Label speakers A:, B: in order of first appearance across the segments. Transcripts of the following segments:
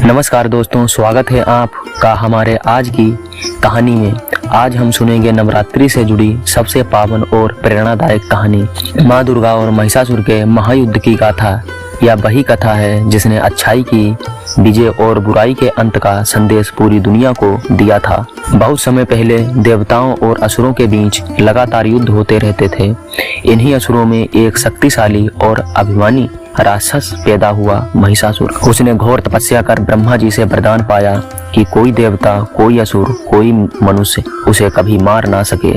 A: नमस्कार दोस्तों, स्वागत है आपका हमारे आज की कहानी में। आज हम सुनेंगे नवरात्रि से जुड़ी सबसे पावन और प्रेरणादायक कहानी, माँ दुर्गा और महिषासुर के महायुद्ध की गाथा। यह वही कथा है जिसने अच्छाई की विजय और बुराई के अंत का संदेश पूरी दुनिया को दिया था। बहुत समय पहले देवताओं और असुरों के बीच लगातार युद्ध होते रहते थे। इन्हीं असुरों में एक शक्तिशाली और अभिमानी राक्षस पैदा हुआ, महिषासुर। उसने घोर तपस्या कर ब्रह्मा जी से वरदान पाया कि कोई देवता, कोई असुर, कोई मनुष्य उसे कभी मार ना सके।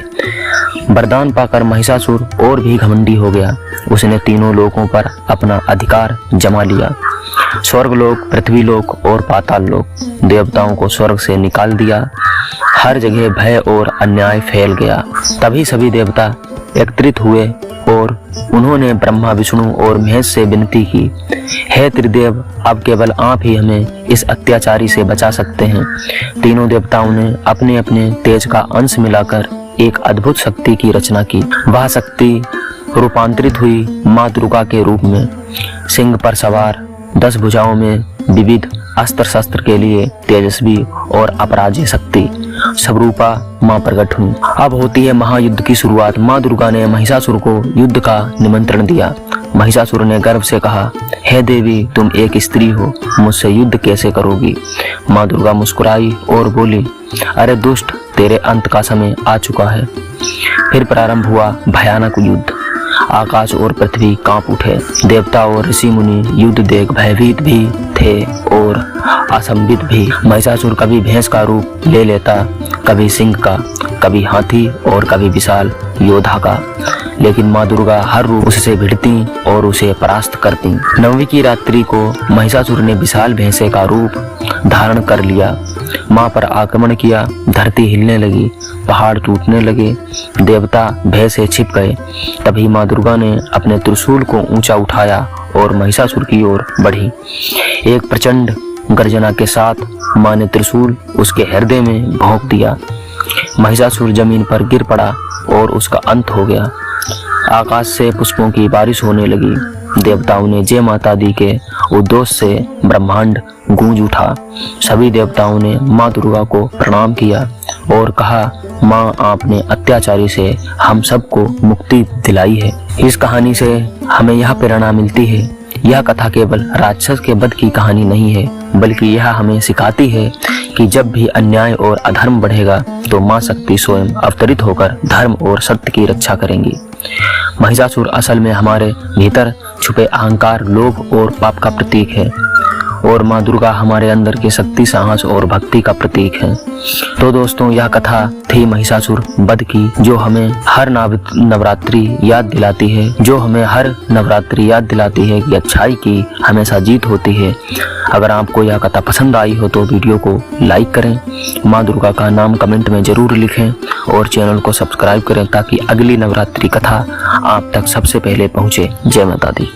A: वरदान पाकर महिषासुर और भी घमंडी हो गया। उसने तीनों लोकों पर अपना अधिकार जमा लिया, स्वर्गलोक, पृथ्वीलोक और पाताल लोक। देवताओं को स्वर्ग से निकाल दिया। हर जगह भय और अन्याय फैल गया। तभी सभी देवता एकत्रित हुए और उन्होंने ब्रह्मा, विष्णु और महेश से विनती की, हे त्रिदेव, अब केवल आप ही हमें इस अत्याचारी से बचा सकते हैं। तीनों देवताओं ने अपने अपने तेज का अंश मिलाकर एक अद्भुत शक्ति की रचना की। वह शक्ति रूपांतरित हुई माँ दुर्गा के रूप में, सिंह पर सवार, 10 भुजाओं में विविध अस्त्र शस्त्र के लिए तेजस्वी और अपराजेय शक्ति स्वरूपा माँ प्रकट हुई। अब होती है महायुद्ध की शुरुआत। माँ दुर्गा ने महिषासुर को युद्ध का निमंत्रण दिया। महिषासुर ने गर्व से कहा, हे देवी, तुम एक स्त्री हो, मुझसे युद्ध कैसे करोगी? माँ दुर्गा मुस्कुराई और बोली, अरे दुष्ट, तेरे अंत का समय आ चुका है। फिर प्रारंभ हुआ भयानक युद्ध। आकाश और पृथ्वी कांप उठे। देवता और ऋषि मुनि युद्ध देख भयभीत भी थे और असंभित भी। महिषासुर कभी भैंस का रूप ले लेता, कभी सिंह का, कभी हाथी और कभी विशाल योद्धा का, लेकिन माँ दुर्गा हर रूप उससे भिड़ती और उसे परास्त करती। नवमी की रात्रि को महिषासुर ने विशाल भैंसे का रूप धारण कर लिया। माँ पर आक्रमण किया। धरती हिलने लगी, पहाड़ टूटने लगे, देवता भय से छिप गए। तभी माँ दुर्गा ने अपने त्रिशूल को ऊंचा उठाया और महिषासुर की ओर बढ़ी। एक प्रचंड गर्जना के साथ माँ ने त्रिशूल उसके हृदय में भोंक दिया। महिषासुर जमीन पर गिर पड़ा और उसका अंत हो गया। आकाश से पुष्पों की बारिश होने लगी। देवताओं ने जय माता दी के उद्घोष से ब्रह्मांड गूंज उठा। सभी देवताओं ने माँ दुर्गा को प्रणाम किया और कहा, माँ, आपने अत्याचारी से हम सबको मुक्ति दिलाई है। इस कहानी से हमें यह प्रेरणा मिलती है, यह कथा केवल राक्षस के वध की कहानी नहीं है, बल्कि यह हमें सिखाती है कि जब भी अन्याय और अधर्म बढ़ेगा तो माँ शक्ति स्वयं अवतरित होकर धर्म और सत्य की रक्षा करेंगी। महिषासुर असल में हमारे भीतर छुपे अहंकार, लोभ और पाप का प्रतीक है, और माँ दुर्गा हमारे अंदर के शक्ति, साहस और भक्ति का प्रतीक है। तो दोस्तों, यह कथा थी महिषासुर वध की, जो हमें हर नवरात्रि याद दिलाती है, कि अच्छाई की हमेशा जीत होती है। अगर आपको यह कथा पसंद आई हो तो वीडियो को लाइक करें, माँ दुर्गा का नाम कमेंट में जरूर लिखें और चैनल को सब्सक्राइब करें ताकि अगली नवरात्रि कथा आप तक सबसे पहले पहुँचे। जय माता दी।